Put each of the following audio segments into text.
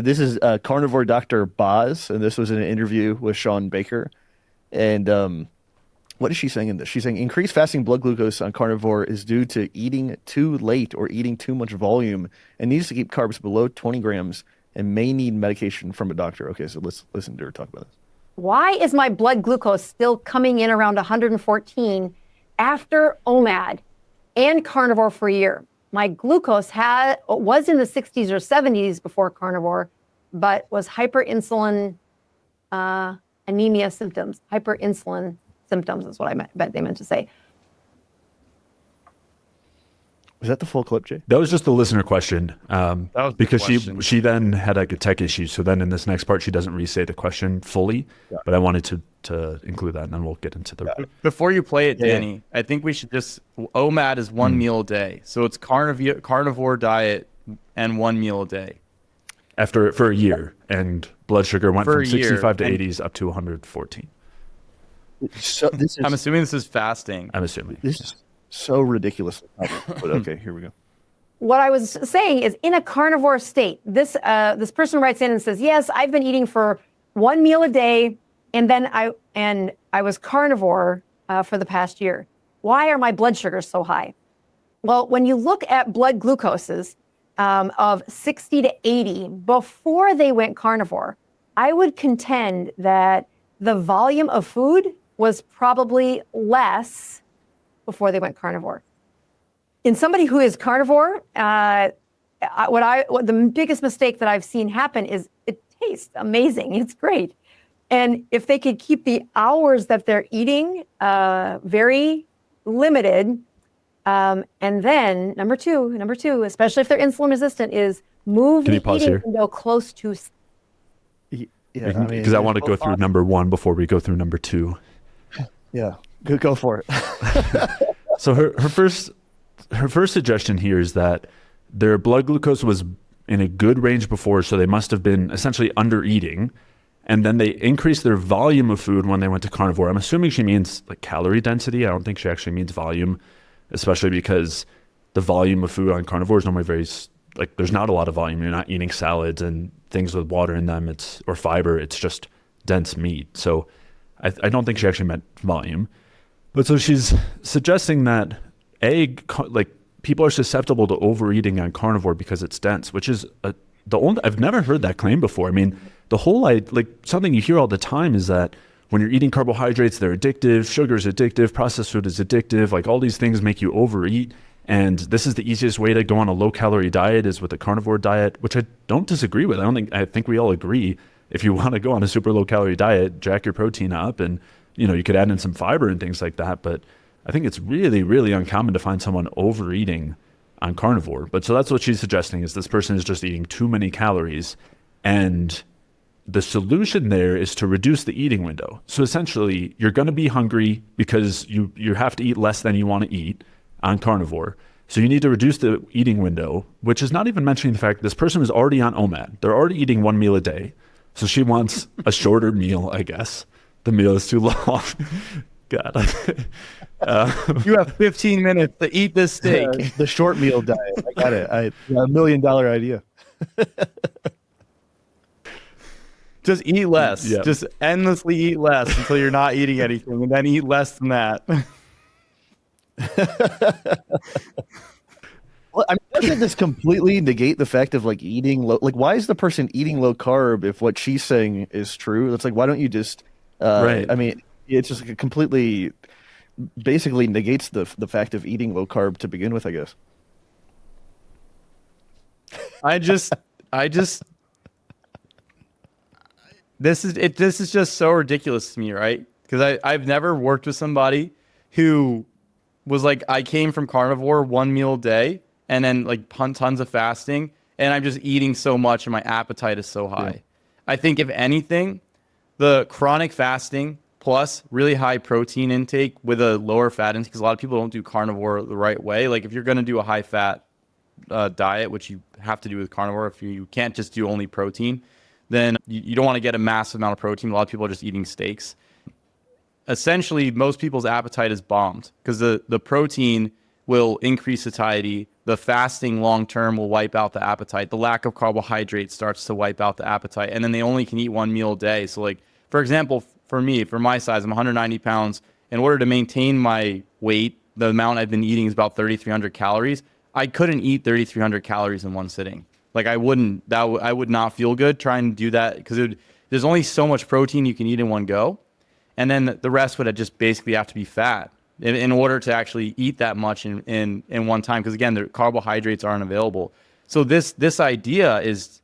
This is Carnivore Dr. Boz, and this was in an interview with Sean Baker. And what is she saying in this? She's saying increased fasting blood glucose on carnivore is due to eating too late or eating too much volume and needs to keep carbs below 20 grams and may need medication from a doctor. Okay, so let's listen to her talk about this. Why is my blood glucose still coming in around 114 after OMAD and carnivore for a year? My glucose was in the 60s or 70s before carnivore, but was hyperinsulin anemia symptoms. Hyperinsulin symptoms is what I bet they meant to say. Was that the full clip, Jay? That was just the listener question. That was because the question. she then had like a tech issue. So then in this next part, she doesn't re-say the question fully. Yeah. But I wanted to include that, and then we'll get into the. Before you play it, Danny, I think we should just. OMAD is one meal a day, so it's carnivore diet and 1 meal a day. For a year, and blood sugar went For from a year, 65 to and- 80s up to 114. So this is I'm assuming this is fasting. I'm assuming. this is so ridiculous. But okay, here we go. What I was saying is, in a carnivore state, this person writes in and says, yes, I've been eating for 1 meal a day, and then I was carnivore for the past year. Why are my blood sugars so high? Well, when you look at blood glucoses of 60 to 80 before they went carnivore, I would contend that the volume of food was probably less before they went carnivore. In somebody who is carnivore, what the biggest mistake that I've seen happen is it tastes amazing. It's great. And if they could keep the hours that they're eating very limited, and then number two, especially if they're insulin resistant, is move Can you the pause eating here? window close to. Yeah, Because I want to go through number 1 before we go through number 2. Yeah, go for it. So her first suggestion here is that their blood glucose was in a good range before, so they must have been essentially under eating, and then they increased their volume of food when they went to carnivore. I'm assuming she means like calorie density. I don't think she actually means volume, especially because the volume of food on carnivore is normally very like there's not a lot of volume. You're not eating salads and things with water in them. Or fiber. It's just dense meat. So I don't think she actually meant volume. But so she's suggesting that people are susceptible to overeating on carnivore because it's dense, which is I've never heard that claim before. I mean, the whole something you hear all the time is that when you're eating carbohydrates, they're addictive, sugar is addictive, processed food is addictive, like all these things make you overeat. And this is the easiest way to go on a low calorie diet is with a carnivore diet, which I don't disagree with. I think we all agree. If you want to go on a super low calorie diet, jack your protein up, and you could add in some fiber and things like that. But I think it's really, really uncommon to find someone overeating on carnivore. But so that's what she's suggesting, is this person is just eating too many calories. And the solution there is to reduce the eating window. So essentially, you're going to be hungry because you have to eat less than you want to eat on carnivore. So you need to reduce the eating window, which is not even mentioning the fact that this person is already on OMAD. They're already eating 1 meal a day. So she wants a shorter meal, I guess. The meal is too long. God. You have 15 minutes to eat this steak. The short meal diet. I got it. A $1 million idea. Just eat less. Yeah. Just endlessly eat less until you're not eating anything, and then eat less than that. Well, I mean, doesn't this completely negate the fact of eating low? Why is the person eating low carb if what she's saying is true? It's why don't you just? Right. I mean, it's just completely, basically negates the fact of eating low carb to begin with, I guess. This is just so ridiculous to me, right? Because I've never worked with somebody who was like, I came from carnivore 1 meal a day and then tons of fasting, and I'm just eating so much and my appetite is so high. Yeah. I think if anything, the chronic fasting plus really high protein intake with a lower fat intake, because a lot of people don't do carnivore the right way. Like if you're going to do a high fat diet, which you have to do with carnivore, if you can't just do only protein, then you don't want to get a massive amount of protein. A lot of people are just eating steaks. Essentially, most people's appetite is bombed because the protein will increase satiety. The fasting long term will wipe out the appetite. The lack of carbohydrates starts to wipe out the appetite. And then they only can eat one meal a day. So like, for example, for me, for my size, I'm 190 pounds. In order to maintain my weight, the amount I've been eating is about 3,300 calories. I couldn't eat 3,300 calories in one sitting. Like I wouldn't, I would not feel good trying to do that because there's only so much protein you can eat in one go. And then the rest would just basically have to be fat in order to actually eat that much in one time. Because again, the carbohydrates aren't available. So this idea is,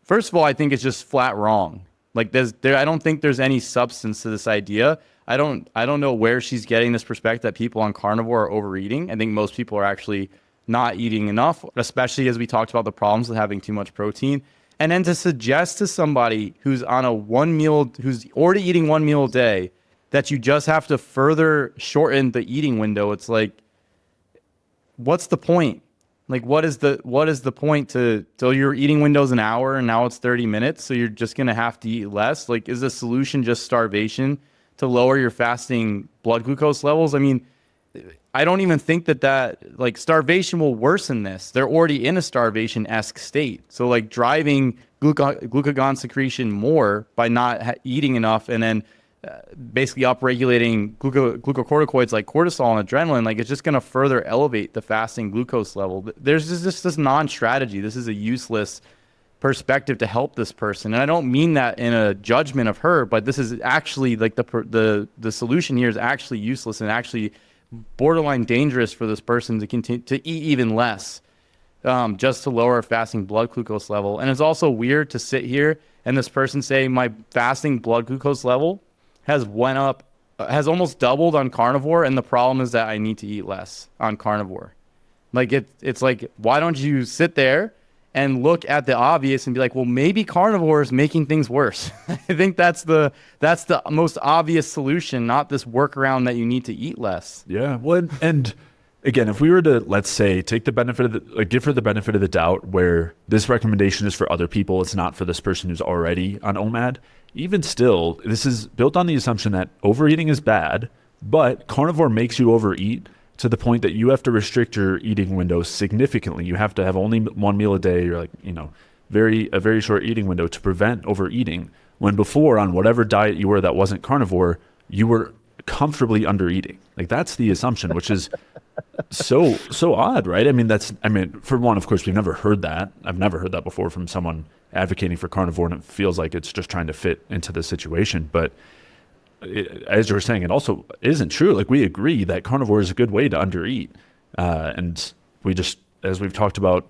first of all, I think it's just flat wrong. Like I don't think there's any substance to this idea. I don't know where she's getting this perspective that people on carnivore are overeating. I think most people are actually not eating enough, especially as we talked about the problems with having too much protein. And then to suggest to somebody who's on who's already eating one meal a day, that you just have to further shorten the eating window. It's like, what's the point? Like, what is the point so your eating window's an hour and now it's 30 minutes. So you're just going to have to eat less. Like, is the solution just starvation to lower your fasting blood glucose levels? I mean, I don't even think that like starvation will worsen this. They're already in a starvation-esque state. So like driving glucagon secretion more by not eating enough and then basically upregulating glucocorticoids like cortisol and adrenaline, like it's just going to further elevate the fasting glucose level. There's just this non-strategy. This is a useless perspective to help this person. And I don't mean that in a judgment of her, but this is actually like the solution here is actually useless and actually borderline dangerous for this person to continue to eat even less, just to lower fasting blood glucose level. And it's also weird to sit here and this person say my fasting blood glucose level has almost doubled on carnivore, and the problem is that I need to eat less on carnivore. Like it's like, why don't you sit there and look at the obvious and be like, well, maybe carnivore is making things worse. I think that's the most obvious solution, not this workaround that you need to eat less. Yeah. Well, and again, if we were to, let's say, take the benefit of give her the benefit of the doubt where this recommendation is for other people, it's not for this person who's already on OMAD, even still, this is built on the assumption that overeating is bad, but carnivore makes you overeat to the point that you have to restrict your eating window significantly. You have to have only one meal a day, or like, a very short eating window to prevent overeating. When before, on whatever diet you were that wasn't carnivore, you were comfortably under eating. Like that's the assumption, which is so odd, right? I mean, for one, of course, we've never heard that. I've never heard that before from someone advocating for carnivore, and it feels like it's just trying to fit into the situation. But as you were saying, it also isn't true. Like we agree that carnivore is a good way to undereat. And we just, as we've talked about,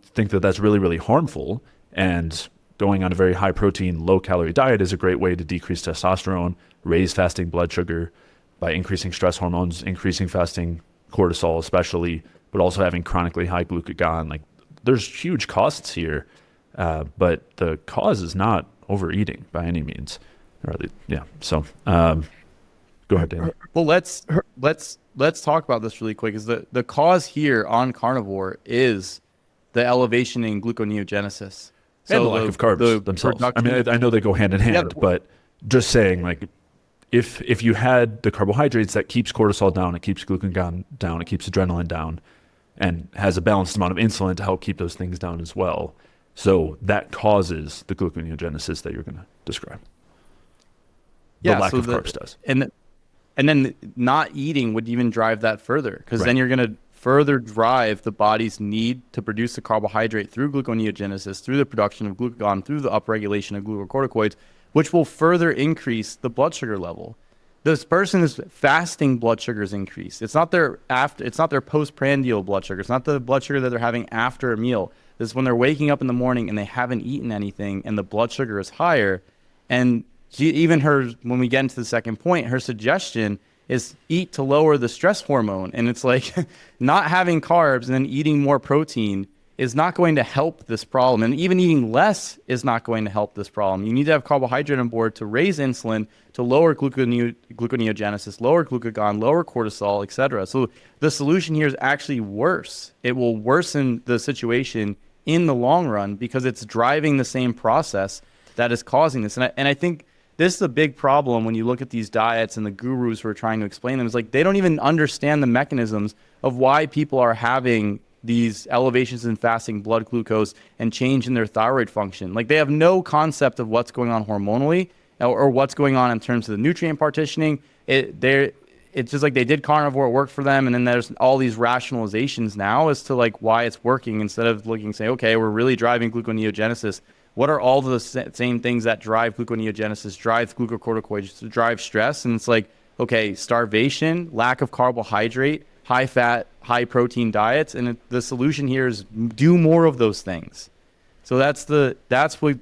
think that that's really, really harmful. And going on a very high protein, low calorie diet is a great way to decrease testosterone, raise fasting blood sugar by increasing stress hormones, increasing fasting cortisol especially, but also having chronically high glucagon. Like there's huge costs here, but the cause is not overeating by any means. Yeah. So, go ahead, Dan. Well, let's talk about this really quick. Is the cause here on carnivore is the elevation in gluconeogenesis. So and the lack of carbs themselves. I mean, I know they go hand in hand, but just saying, like, if you had the carbohydrates, that keeps cortisol down, it keeps glucagon down, it keeps adrenaline down, and has a balanced amount of insulin to help keep those things down as well. So that causes the gluconeogenesis that you're going to describe. The lack of carbs does. And then not eating would even drive that further, because then you're going to further drive the body's need to produce the carbohydrate through gluconeogenesis, through the production of glucagon, through the upregulation of glucocorticoids, which will further increase the blood sugar level. This person's fasting blood sugar is increased. It's not their postprandial blood sugar. It's not the blood sugar that they're having after a meal. This is when they're waking up in the morning and they haven't eaten anything and the blood sugar is higher. And when we get into the second point, her suggestion is eat to lower the stress hormone. And it's like not having carbs and then eating more protein is not going to help this problem. And even eating less is not going to help this problem. You need to have carbohydrate on board to raise insulin, to lower gluconeogenesis, lower glucagon, lower cortisol, etc. So the solution here is actually worse. It will worsen the situation in the long run because it's driving the same process that is causing this. And I think this is a big problem when you look at these diets and the gurus who are trying to explain them. It's like they don't even understand the mechanisms of why people are having these elevations in fasting blood glucose and change in their thyroid function. Like they have no concept of what's going on hormonally or what's going on in terms of the nutrient partitioning. It's just like they did carnivore, it worked for them, and then there's all these rationalizations now as to like why it's working, instead of looking and saying, okay, we're really driving gluconeogenesis. What are all the same things that drive gluconeogenesis, drive glucocorticoids, drive stress? And it's like, okay, starvation, lack of carbohydrate, high fat, high protein diets, and the solution here is do more of those things. So that's what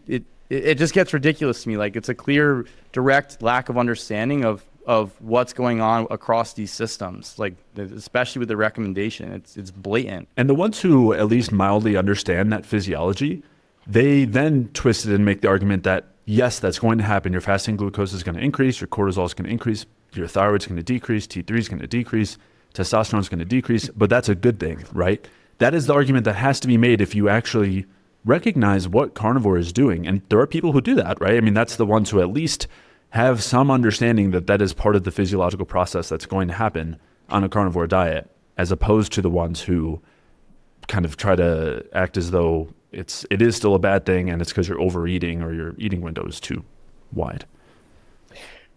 it just gets ridiculous to me. Like it's a clear, direct lack of understanding of what's going on across these systems, like especially with the recommendation. It's blatant. And the ones who at least mildly understand that physiology, they then twist it and make the argument that, yes, that's going to happen. Your fasting glucose is going to increase, your cortisol is going to increase, your thyroid's going to decrease, T3 is going to decrease, testosterone is going to decrease, but that's a good thing, right? That is the argument that has to be made if you actually recognize what carnivore is doing. And there are people who do that, right? I mean, that's the ones who at least have some understanding that that is part of the physiological process that's going to happen on a carnivore diet, as opposed to the ones who kind of try to act as though it is still a bad thing and it's because you're overeating or your eating window is too wide.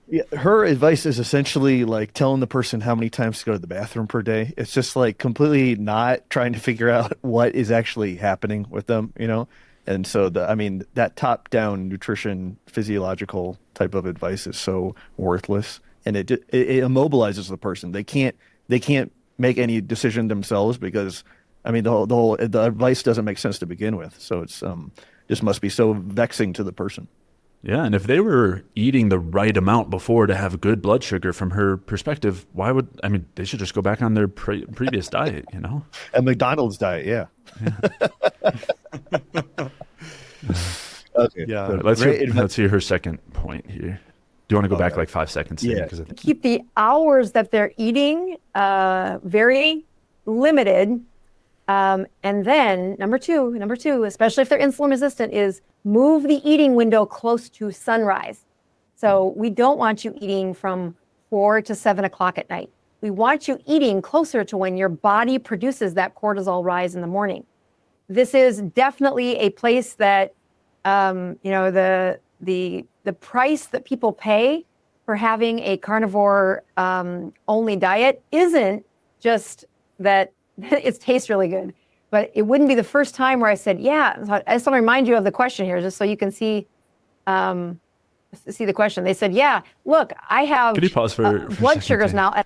Yeah, her advice is essentially like telling the person how many times to go to the bathroom per day. It's just like completely not trying to figure out what is actually happening with them, you know? And so that top-down nutrition physiological type of advice is so worthless, and it immobilizes the person. They can't make any decision themselves because the advice doesn't make sense to begin with. So it's just must be so vexing to the person. Yeah, and if they were eating the right amount before to have good blood sugar, from her perspective, they should just go back on their previous diet, you know? A McDonald's diet, yeah. Okay. Yeah. Let's hear her second point here. Do you want to go back like 5 seconds? Yeah. Keep the hours that they're eating very limited. And then number two, especially if they're insulin resistant, is move the eating window close to sunrise. So we don't want you eating from 4 to 7 o'clock at night. We want you eating closer to when your body produces that cortisol rise in the morning. This is definitely a place that, the price that people pay for having a carnivore only diet isn't just that it tastes really good, but it wouldn't be the first time where I said, yeah. I just want to remind you of the question here, just so you can see the question. They said, yeah, look, I have Could you pause for blood sugars now.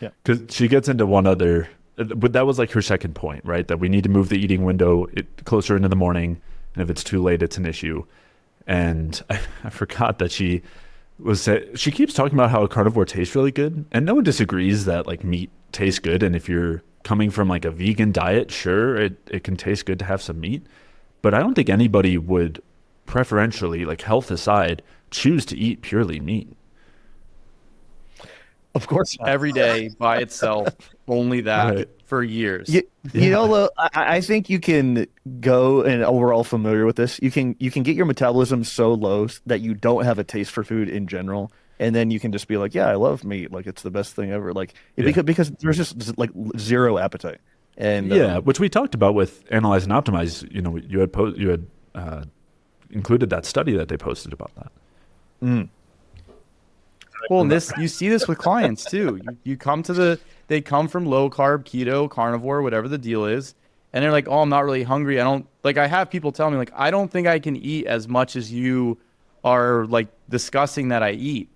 Yeah, because she gets into one other, but that was like her second point, right? That we need to move the eating window closer into the morning, and if it's too late, it's an issue. And I forgot that she keeps talking about how a carnivore tastes really good, and no one disagrees that like meat tastes good, and if you're coming from like a vegan diet, sure, it can taste good to have some meat, but I don't think anybody would preferentially, like health aside, choose to eat purely meat. Of course not. Every day by itself, only that Right. for years. You know, I think you can go, and we're all familiar with this. You can get your metabolism so low that you don't have a taste for food in general, and then you can just be like, yeah, I love meat, like it's the best thing ever, like because there's just like zero appetite. And which we talked about with Analyze and Optimize. You know, you had included that study that they posted about that. Mm. Well, you see this with clients too. They come from low carb, keto, carnivore, whatever the deal is, and they're like, "Oh, I'm not really hungry. I have people tell me like, I don't think I can eat as much as you are like discussing that I eat."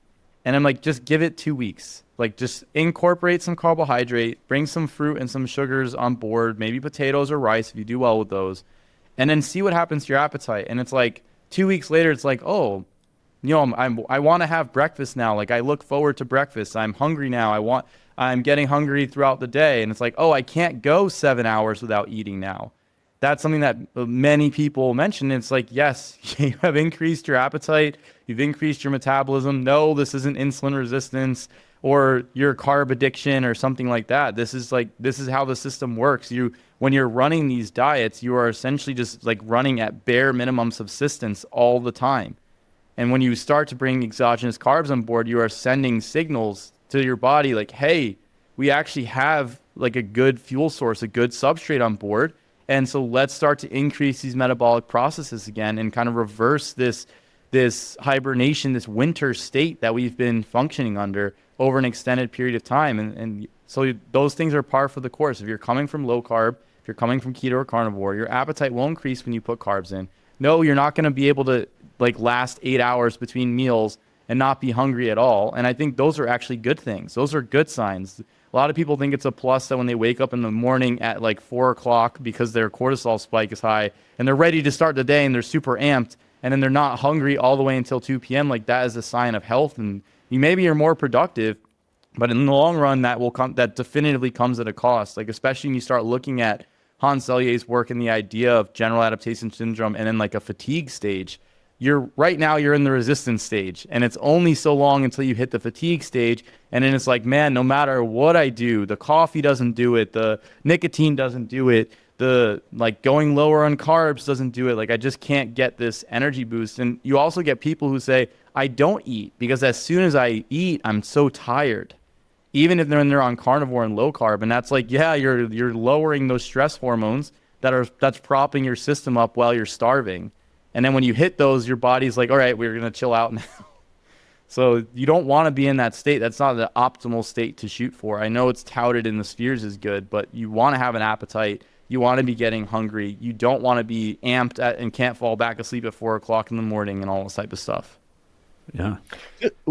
And I'm like, just give it 2 weeks. Like, just incorporate some carbohydrate, bring some fruit and some sugars on board, maybe potatoes or rice if you do well with those, and then see what happens to your appetite. And it's like 2 weeks later, it's like, oh, you know, I want to have breakfast now. Like, I look forward to breakfast. I'm hungry now. I'm getting hungry throughout the day. And it's like, oh, I can't go 7 hours without eating now. That's something that many people mention. It's like, yes, you have increased your appetite. You've increased your metabolism. No, this isn't insulin resistance or your carb addiction or something like that. This is how the system works. When you're running these diets, you are essentially just like running at bare minimum subsistence all the time. And when you start to bring exogenous carbs on board, you are sending signals to your body like, hey, we actually have like a good fuel source, a good substrate on board. And so let's start to increase these metabolic processes again and kind of reverse this hibernation, this winter state that we've been functioning under over an extended period of time. And so those things are par for the course. If you're coming from low carb, if you're coming from keto or carnivore, your appetite will increase when you put carbs in. No, you're not going to be able to like last 8 hours between meals and not be hungry at all. And I think those are actually good things. Those are good signs. A lot of people think it's a plus that when they wake up in the morning at like 4 o'clock because their cortisol spike is high and they're ready to start the day and they're super amped and then they're not hungry all the way until 2 p.m. Like that is a sign of health, and maybe you're more productive, but in the long run that definitively comes at a cost. Like especially when you start looking at Hans Selye's work and the idea of general adaptation syndrome and then like a fatigue stage. Right now you're in the resistance stage, and it's only so long until you hit the fatigue stage. And then it's like, man, no matter what I do, the coffee doesn't do it, the nicotine doesn't do it, the like going lower on carbs doesn't do it. Like I just can't get this energy boost. And you also get people who say, I don't eat because as soon as I eat, I'm so tired, even if they're on carnivore and low carb. And that's like, yeah, you're lowering those stress hormones that's propping your system up while you're starving. And then when you hit those, your body's like, all right, we're going to chill out now. So you don't want to be in that state. That's not the optimal state to shoot for. I know it's touted in the spheres as good, but you want to have an appetite. You want to be getting hungry. You don't want to be amped and can't fall back asleep at 4 o'clock in the morning and all this type of stuff. Yeah.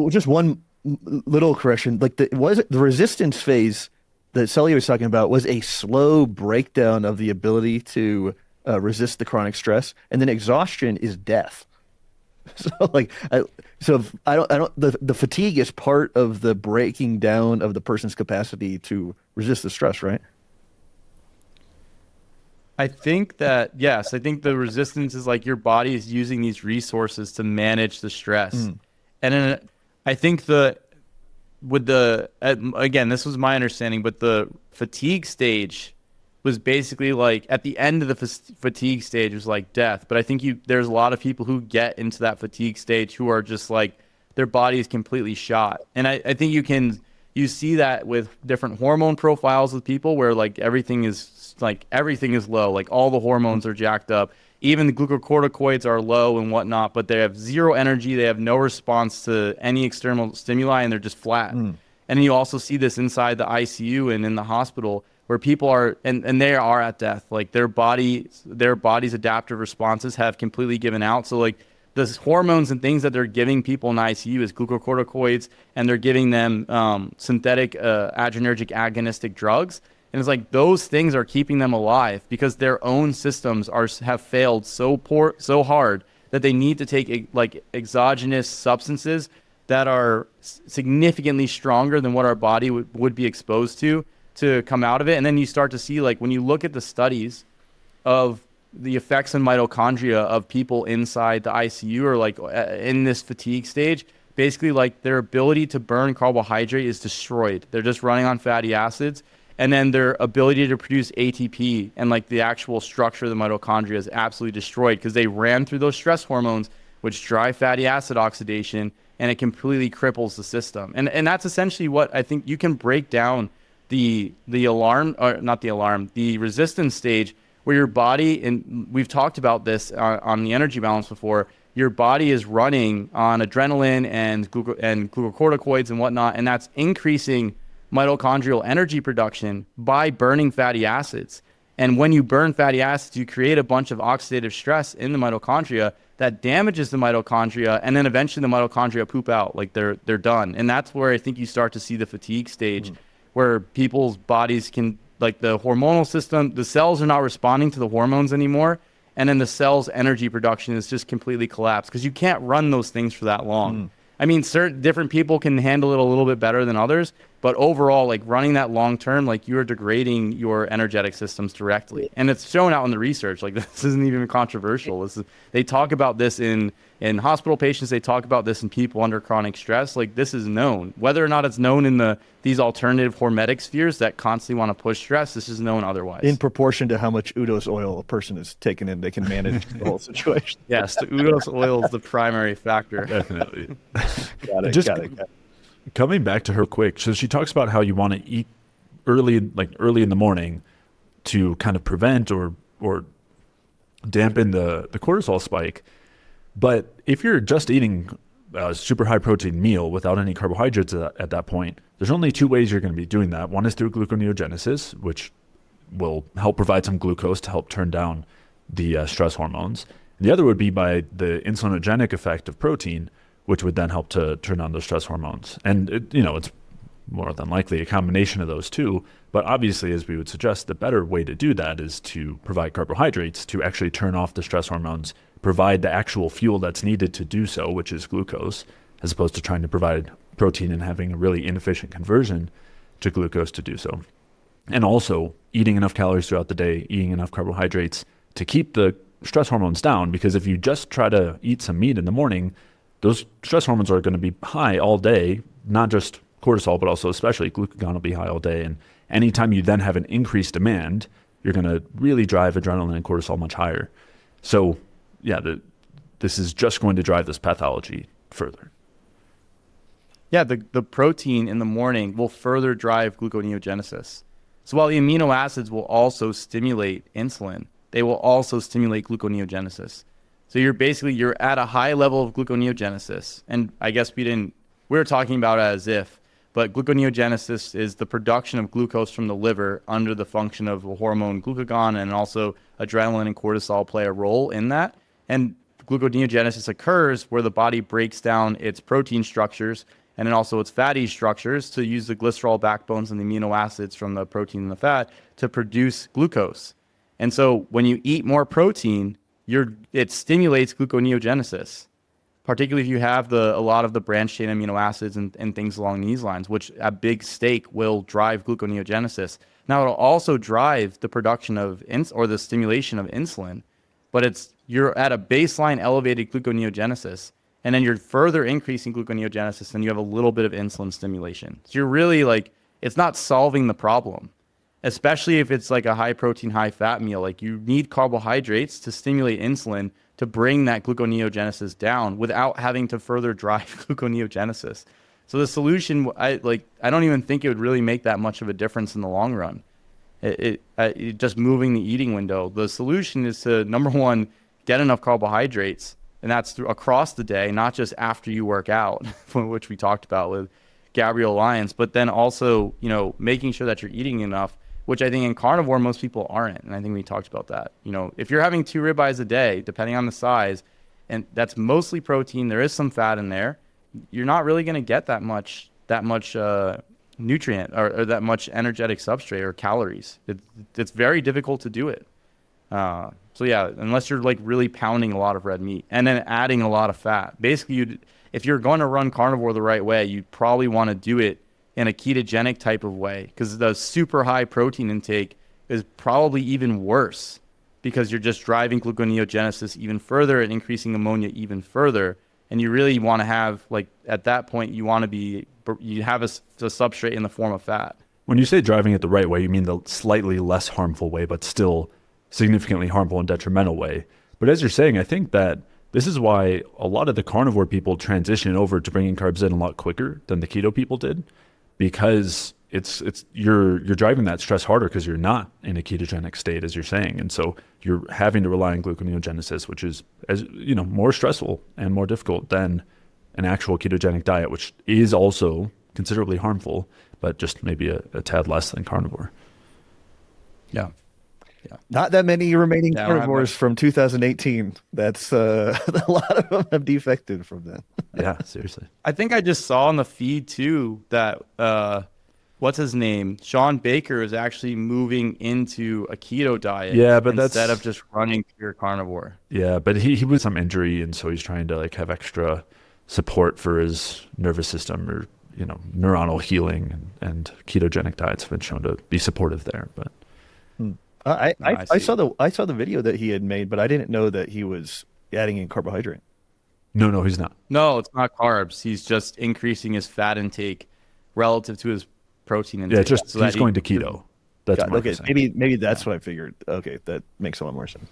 Just one little correction. Like the resistance phase that Selye was talking about was a slow breakdown of the ability to resist the chronic stress, and then exhaustion is death. So the fatigue is part of the breaking down of the person's capacity to resist the stress, right? I think that, yes, I think the resistance is like your body is using these resources to manage the stress. And then I think again, this was my understanding, but the fatigue stage was basically like at the end of the fatigue stage was like death. But I think there's a lot of people who get into that fatigue stage who are just like their body is completely shot. And I think you see that with different hormone profiles with people where like everything is low, like all the hormones are jacked up. Even the glucocorticoids are low and whatnot, but they have zero energy. They have no response to any external stimuli, and they're just flat. And then you also see this inside the ICU and in the hospital, where people are, and they are at death. Like their body's adaptive responses have completely given out. So like the hormones and things that they're giving people in ICU is glucocorticoids, and they're giving them synthetic adrenergic agonistic drugs. And it's like those things are keeping them alive because their own systems have failed so hard that they need to take like exogenous substances that are significantly stronger than what our body would be exposed to come out of it. And then you start to see, like, when you look at the studies of the effects on mitochondria of people inside the ICU or like in this fatigue stage, basically like their ability to burn carbohydrate is destroyed. They're just running on fatty acids. And then their ability to produce ATP and like the actual structure of the mitochondria is absolutely destroyed because they ran through those stress hormones, which drive fatty acid oxidation, and it completely cripples the system. And that's essentially what I think you can break down the resistance stage, where your body, and we've talked about this on the energy balance before, your body is running on adrenaline and glucocorticoids and whatnot, and that's increasing mitochondrial energy production by burning fatty acids. And when you burn fatty acids, you create a bunch of oxidative stress in the mitochondria that damages the mitochondria, and then eventually the mitochondria poop out, like they're done. And that's where I think you start to see the fatigue stage, where people's bodies can, like the hormonal system, the cells are not responding to the hormones anymore, and then the cell's energy production is just completely collapsed because you can't run those things for that long. I mean, certain different people can handle it a little bit better than others, But overall, like running that long term, like you are degrading your energetic systems directly. And it's shown out in the research. Like this isn't even controversial. They talk about this in hospital patients. They talk about this in people under chronic stress. Like this is known. Whether or not it's known in these alternative hormetic spheres that constantly want to push stress, this is known otherwise. In proportion to how much Udo's oil a person is taking in, they can manage the whole situation. Yes, the Udo's oil is the primary factor. Definitely. Got it. Coming back to her quick, so she talks about how you want to eat early in the morning to kind of prevent or dampen the cortisol spike. But if you're just eating a super high protein meal without any carbohydrates at that point, there's only two ways you're going to be doing that. One is through gluconeogenesis, which will help provide some glucose to help turn down the stress hormones. The other would be by the insulinogenic effect of protein, which would then help to turn on those stress hormones. And it's more than likely a combination of those two. But obviously, as we would suggest, the better way to do that is to provide carbohydrates to actually turn off the stress hormones, provide the actual fuel that's needed to do so, which is glucose, as opposed to trying to provide protein and having a really inefficient conversion to glucose to do so. And also eating enough calories throughout the day, eating enough carbohydrates to keep the stress hormones down. Because if you just try to eat some meat in the morning, those stress hormones are going to be high all day, not just cortisol, but also especially glucagon will be high all day. And anytime you then have an increased demand, you're going to really drive adrenaline and cortisol much higher. So yeah, this is just going to drive this pathology further. Yeah, the protein in the morning will further drive gluconeogenesis. So while the amino acids will also stimulate insulin, they will also stimulate gluconeogenesis. So you're at a high level of gluconeogenesis. And I guess we were talking about it as if, but gluconeogenesis is the production of glucose from the liver under the function of the hormone glucagon, and also adrenaline and cortisol play a role in that. And gluconeogenesis occurs where the body breaks down its protein structures and then also its fatty structures to use the glycerol backbones and the amino acids from the protein and the fat to produce glucose. And so when you eat more protein, it stimulates gluconeogenesis, particularly if you have a lot of the branched chain amino acids and things along these lines, which at big stake will drive gluconeogenesis. Now it'll also drive the production of or the stimulation of insulin, but you're at a baseline elevated gluconeogenesis, and then you're further increasing gluconeogenesis, and you have a little bit of insulin stimulation. So you're really it's not solving the problem, especially if it's like a high protein, high fat meal. Like you need carbohydrates to stimulate insulin to bring that gluconeogenesis down without having to further drive gluconeogenesis. So the solution, I don't even think it would really make that much of a difference in the long run. It just moving the eating window. The solution is to, number one, get enough carbohydrates, and that's across the day, not just after you work out, which we talked about with Gabrielle Lyons, but then also, making sure that you're eating enough, which I think in carnivore, most people aren't. And I think we talked about that. If you're having 2 ribeyes a day, depending on the size, and that's mostly protein, there is some fat in there, you're not really going to get that much nutrient or that much energetic substrate or calories. It's very difficult to do it. So yeah, unless you're really pounding a lot of red meat and then adding a lot of fat. Basically, if you're going to run carnivore the right way, you'd probably want to do it in a ketogenic type of way, because the super high protein intake is probably even worse, because you're just driving gluconeogenesis even further and increasing ammonia even further. And you really want to have, at that point, you have a substrate in the form of fat. When you say driving it the right way, you mean the slightly less harmful way, but still significantly harmful and detrimental way. But as you're saying, I think that this is why a lot of the carnivore people transition over to bringing carbs in a lot quicker than the keto people did, because you're driving that stress harder because you're not in a ketogenic state, as you're saying. And so you're having to rely on gluconeogenesis, which is, more stressful and more difficult than an actual ketogenic diet, which is also considerably harmful, but just maybe a tad less than carnivore. Yeah. Not that many remaining carnivores from 2018. That's a lot of them have defected from then. Yeah, seriously. I think I just saw on the feed too that what's his name? Sean Baker is actually moving into a keto diet. Yeah, but instead of just running pure carnivore. Yeah, but he was some injury, and so he's trying to have extra support for his nervous system, or neuronal healing and ketogenic diets have been shown to be supportive there. But I saw the video that he had made, but I didn't know that he was adding in carbohydrate. no, he's not. No, it's not carbs. He's just increasing his fat intake relative to his protein intake. Yeah, so that he's going to keto. That's God, what okay. I'm saying. Maybe that's what I figured. Okay, that makes a lot more sense.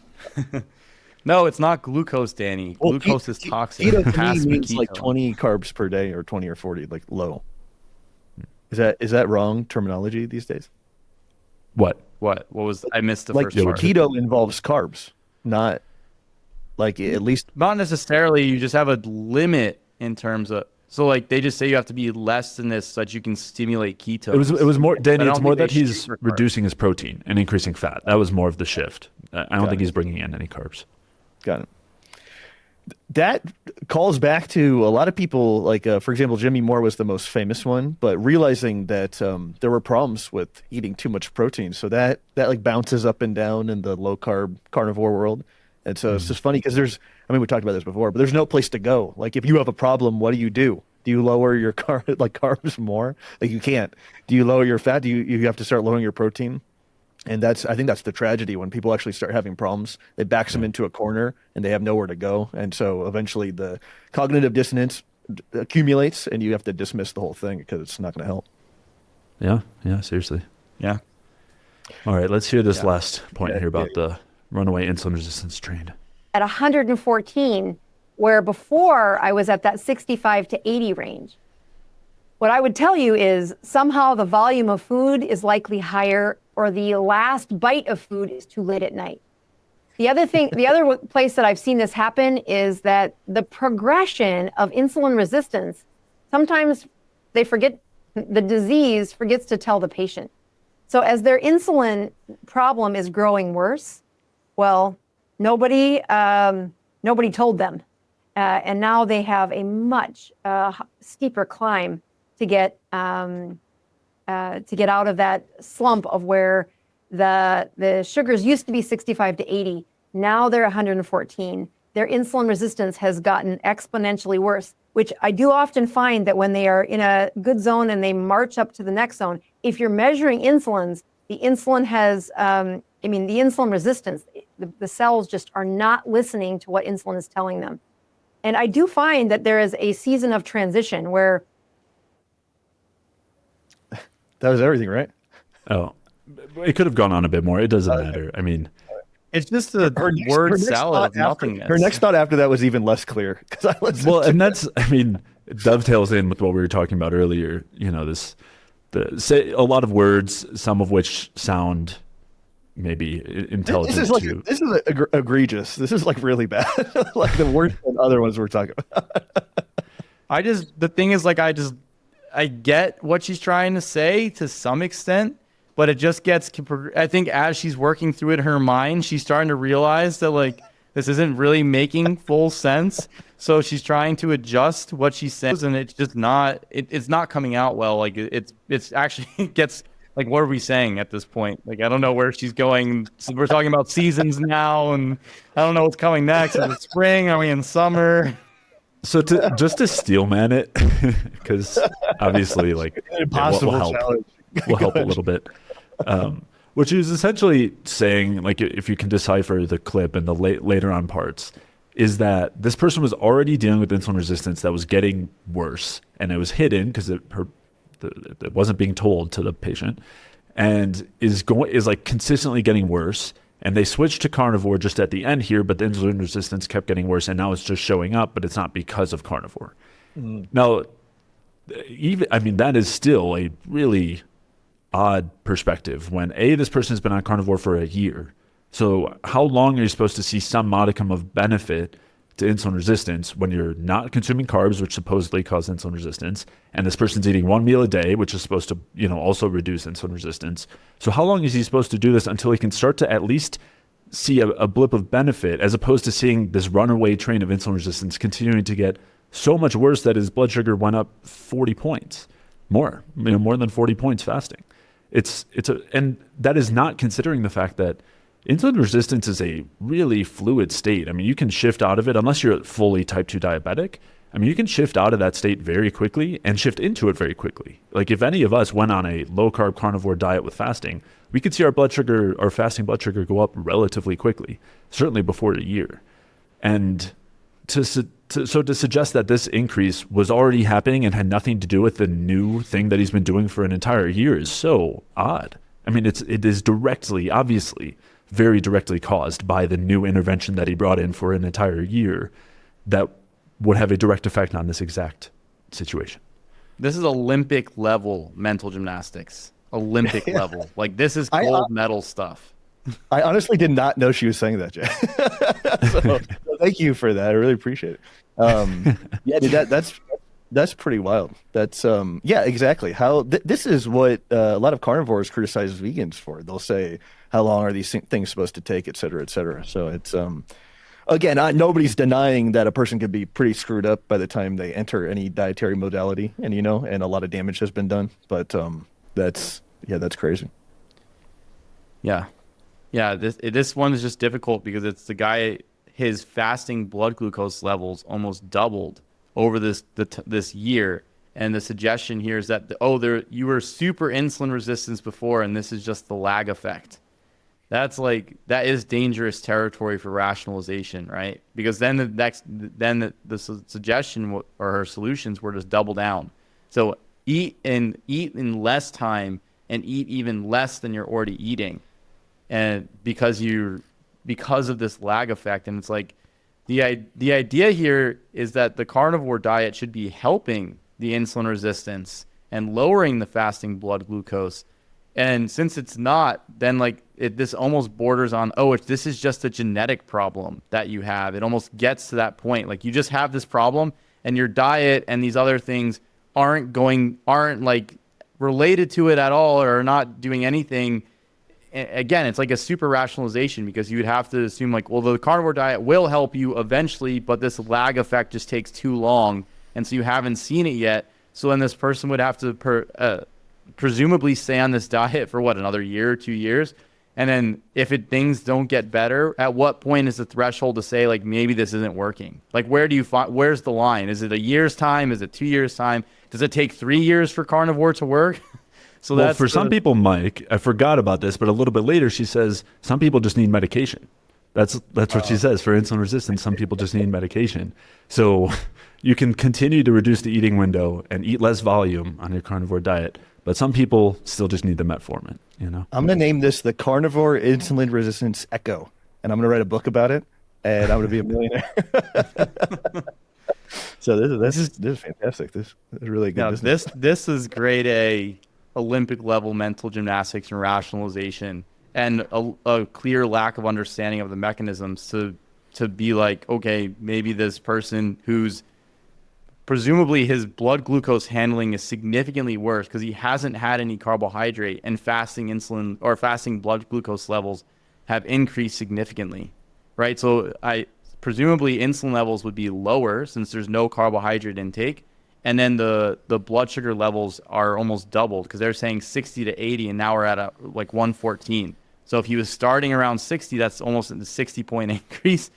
No, it's not glucose, Danny. Well, Glucose is toxic. Keto It to has me to be means like ketone. 20 carbs per day, or 20 or 40, like low. Is that wrong terminology these days? What? What was I missed the Like first part? keto involves carbs, not like at least. Not necessarily. You just have a limit in terms of. So like they just say you have to be less than this so that you can stimulate ketones. It was more, Danny. I don't It's more think that they he's shoot for carbs. reducing his protein and increasing fat. That was more of the shift. I don't Got think it. he's bringing in any carbs. Got it. That calls back to a lot of people, like, for example, Jimmy Moore was the most famous one, but realizing that there were problems with eating too much protein. So that like bounces up and down in the low carb carnivore world. And so it's just funny because we talked about this before, but there's no place to go. Like if you have a problem, what do? Do you lower your carbs more? Like you can't. Do you lower your fat? Do you have to start lowering your protein? And I think that's the tragedy when people actually start having problems. It backs them into a corner and they have nowhere to go. And so eventually the cognitive dissonance accumulates and you have to dismiss the whole thing because it's not going to help. Yeah, seriously. Yeah. All right, let's hear this last point here about the runaway insulin resistance train. At 114, where before I was at that 65 to 80 range. What I would tell you is somehow the volume of food is likely higher, or the last bite of food is too late at night. The other place that I've seen this happen is that the progression of insulin resistance, sometimes they forget, the disease forgets to tell the patient. So as their insulin problem is growing worse, well, nobody told them. And now they have a much steeper climb to get out of that slump of where the sugars used to be 65 to 80. Now they're 114. Their insulin resistance has gotten exponentially worse, which I do often find that when they are in a good zone and they march up to the next zone, if you're measuring insulins, the insulin has, the insulin resistance, the cells just are not listening to what insulin is telling them. And I do find that there is a season of transition where. That was everything, right? Oh, it could have gone on a bit more. It doesn't matter. I mean, It's just a word salad of nothingness. Her next thought after that was even less clear. and that's, it dovetails in with what we were talking about earlier. Say a lot of words, some of which sound maybe intelligent. This is egregious. This is like really bad. Like the worse than other ones we're talking about. The thing is, like, I get what she's trying to say to some extent, but it just gets, I think as she's working through it in her mind, she's starting to realize that, like, this isn't really making full sense. So she's trying to adjust what she says, and it's just not, it's not coming out well. Like, it's actually, it gets, like, what are we saying at this point? Like, I don't know where she's going. So we're talking about seasons now, and I don't know what's coming next. Is it spring? Are we in summer? So just to steel man it, because obviously, like, Impossible challenge. Will help a little bit. Which is essentially saying, like, if you can decipher the clip and the later on parts, is that this person was already dealing with insulin resistance that was getting worse, and it was hidden because it wasn't being told to the patient, and is like consistently getting worse. And they switched to carnivore just at the end here, but the insulin resistance kept getting worse, and now it's just showing up, but it's not because of carnivore. Now, that is still a really odd perspective when this person has been on carnivore for a year. So how long are you supposed to see some modicum of benefit to insulin resistance when you're not consuming carbs, which supposedly cause insulin resistance, and this person's eating one meal a day, which is supposed to, also reduce insulin resistance? So how long is he supposed to do this until he can start to at least see a blip of benefit, as opposed to seeing this runaway train of insulin resistance continuing to get so much worse that his blood sugar went up 40 points, more than 40 points fasting? And that is not considering the fact that insulin resistance is a really fluid state. You can shift out of it unless you're fully type 2 diabetic. I mean, you can shift out of that state very quickly and shift into it very quickly. Like if any of us went on a low carb carnivore diet with fasting, we could see our blood sugar, our fasting blood sugar go up relatively quickly, certainly before a year. And to suggest that this increase was already happening and had nothing to do with the new thing that he's been doing for an entire year is so odd. I mean, it is directly, obviously, very directly caused by the new intervention that he brought in for an entire year that would have a direct effect on this exact situation. This is Olympic level mental gymnastics. Olympic level. Like this is gold medal stuff. I honestly did not know she was saying that, Jay. So thank you for that. I really appreciate it. Yeah, dude, that's pretty wild. That's yeah, exactly. How this is what a lot of carnivores criticize vegans for. They'll say, how long are these things supposed to take, et cetera, et cetera. So it's again, nobody's denying that a person could be pretty screwed up by the time they enter any dietary modality, and and a lot of damage has been done. But that's crazy. Yeah, this one is just difficult because it's the guy, his fasting blood glucose levels almost doubled over this year. And the suggestion here is that, you were super insulin resistant before, and this is just the lag effect. That is dangerous territory for rationalization, right? Because then the suggestion or her solutions were just double down. So eat in less time and eat even less than you're already eating. And because of this lag effect, and it's like the idea here is that the carnivore diet should be helping the insulin resistance and lowering the fasting blood glucose. And since it's not, then this almost borders on, this is just a genetic problem that you have. It almost gets to that point. Like you just have this problem, and your diet and these other things aren't related to it at all, or are not doing anything. Again, it's like a super rationalization, because you would have to assume the carnivore diet will help you eventually, but this lag effect just takes too long, and so you haven't seen it yet. So then this person would have to presumably stay on this diet for another year or 2 years. And then if things don't get better, at what point is the threshold to say maybe this isn't working? Where's the line? Is it a year's time? Is it 2 years time? Does it take 3 years for carnivore to work? So well, for some people, Mike, I forgot about this, but a little bit later she says some people just need medication. That's what she says. For insulin resistance, some people just need medication. So you can continue to reduce the eating window and eat less volume on your carnivore diet, but some people still just need the metformin. I'm going to name this the Carnivore Insulin Resistance Echo, and I'm going to write a book about it, and I'm going to be a millionaire. So this is fantastic. This is really good. This is grade A Olympic level mental gymnastics and rationalization, and a clear lack of understanding of the mechanisms to be okay, maybe this person who's presumably his blood glucose handling is significantly worse because he hasn't had any carbohydrate, and fasting insulin or fasting blood glucose levels have increased significantly, right? So presumably insulin levels would be lower since there's no carbohydrate intake. And then the blood sugar levels are almost doubled, because they're saying 60 to 80, and now we're at 114. So if he was starting around 60, that's almost a 60-point increase.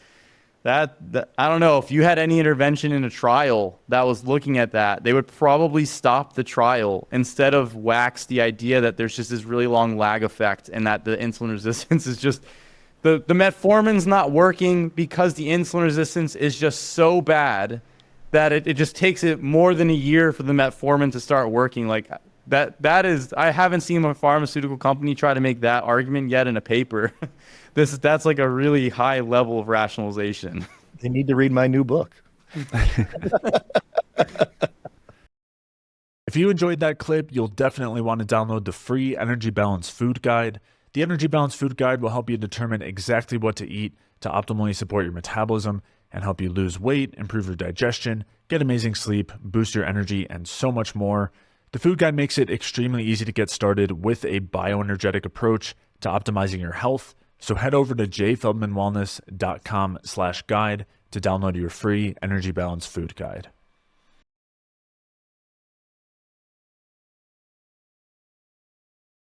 That I don't know, if you had any intervention in a trial that was looking at that, they would probably stop the trial instead of wax the idea that there's just this really long lag effect, and that the insulin resistance is just the metformin's not working because the insulin resistance is just so bad that it just takes it more than a year for the metformin to start working. That is, I haven't seen a pharmaceutical company try to make that argument yet in a paper. That's a really high level of rationalization. They need to read my new book. If you enjoyed that clip, you'll definitely want to download the free Energy Balance Food Guide. The Energy Balance Food Guide will help you determine exactly what to eat to optimally support your metabolism and help you lose weight, improve your digestion, get amazing sleep, boost your energy, and so much more. The food guide makes it extremely easy to get started with a bioenergetic approach to optimizing your health. So head over to jfeldmanwellness.com/guide to download your free Energy Balance Food Guide.